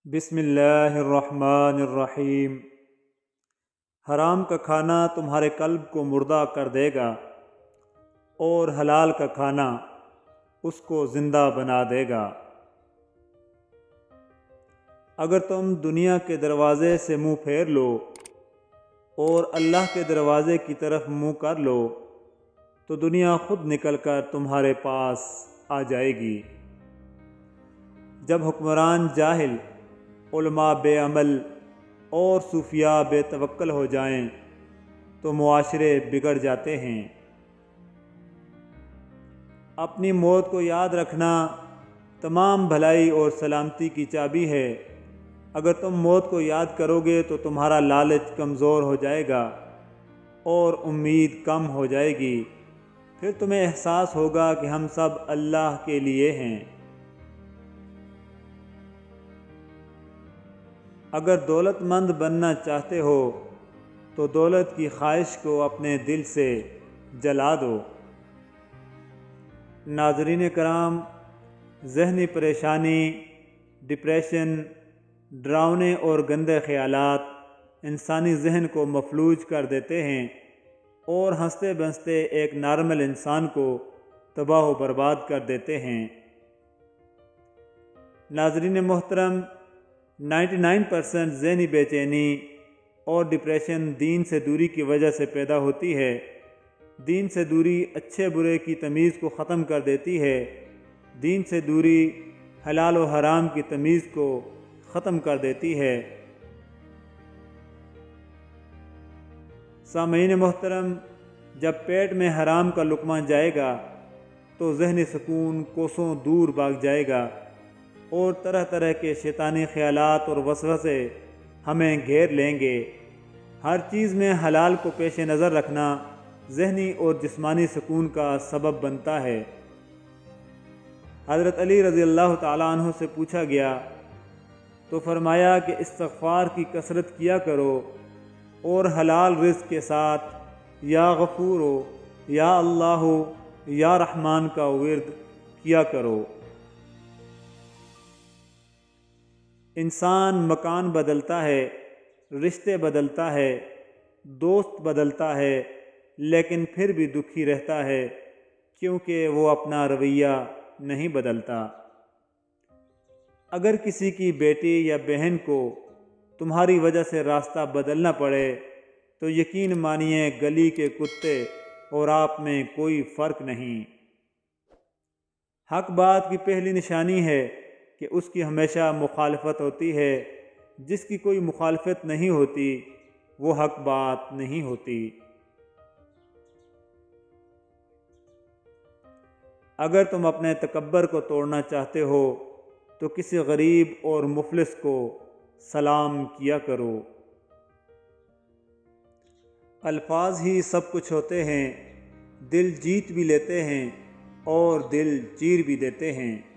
بسم اللہ الرحمن الرحیم۔ حرام کا کھانا تمہارے قلب کو مردہ کر دے گا اور حلال کا کھانا اس کو زندہ بنا دے گا۔ اگر تم دنیا کے دروازے سے منہ پھیر لو اور اللہ کے دروازے کی طرف منہ کر لو تو دنیا خود نکل کر تمہارے پاس آ جائے گی۔ جب حکمران جاہل، علماء بے عمل اور صوفیاء بے توکل ہو جائیں تو معاشرے بگڑ جاتے ہیں۔ اپنی موت کو یاد رکھنا تمام بھلائی اور سلامتی کی چابی ہے۔ اگر تم موت کو یاد کرو گے تو تمہارا لالچ کمزور ہو جائے گا اور امید کم ہو جائے گی۔ پھر تمہیں احساس ہوگا کہ ہم سب اللہ کے لیے ہیں۔ اگر دولت مند بننا چاہتے ہو تو دولت کی خواہش کو اپنے دل سے جلا دو۔ ناظرین کرام، ذہنی پریشانی، ڈپریشن، ڈراؤنے اور گندے خیالات انسانی ذہن کو مفلوج کر دیتے ہیں اور ہنستے بنستے ایک نارمل انسان کو تباہ و برباد کر دیتے ہیں۔ ناظرین محترم، 99% ذہنی بے چینی اور ڈپریشن دین سے دوری کی وجہ سے پیدا ہوتی ہے۔ دین سے دوری اچھے برے کی تمیز کو ختم کر دیتی ہے۔ دین سے دوری حلال و حرام کی تمیز کو ختم کر دیتی ہے۔ سامعین محترم، جب پیٹ میں حرام کا لقمہ جائے گا تو ذہنی سکون کوسوں دور بھاگ جائے گا اور طرح طرح کے شیطانی خیالات اور وسوسے ہمیں گھیر لیں گے۔ ہر چیز میں حلال کو پیش نظر رکھنا ذہنی اور جسمانی سکون کا سبب بنتا ہے۔ حضرت علی رضی اللہ تعالیٰ عنہ سے پوچھا گیا تو فرمایا کہ استغفار کی کثرت کیا کرو اور حلال رزق کے ساتھ یا غفور یا اللہ یا رحمان کا ورد کیا کرو۔ انسان مکان بدلتا ہے، رشتے بدلتا ہے، دوست بدلتا ہے، لیکن پھر بھی دکھی رہتا ہے کیونکہ وہ اپنا رویہ نہیں بدلتا۔ اگر کسی کی بیٹی یا بہن کو تمہاری وجہ سے راستہ بدلنا پڑے تو یقین مانیے گلی کے کتے اور آپ میں کوئی فرق نہیں۔ حق بات کی پہلی نشانی ہے کہ اس کی ہمیشہ مخالفت ہوتی ہے۔ جس کی کوئی مخالفت نہیں ہوتی وہ حق بات نہیں ہوتی۔ اگر تم اپنے تکبر کو توڑنا چاہتے ہو تو کسی غریب اور مفلس کو سلام کیا کرو۔ الفاظ ہی سب کچھ ہوتے ہیں، دل جیت بھی لیتے ہیں اور دل چیر بھی دیتے ہیں۔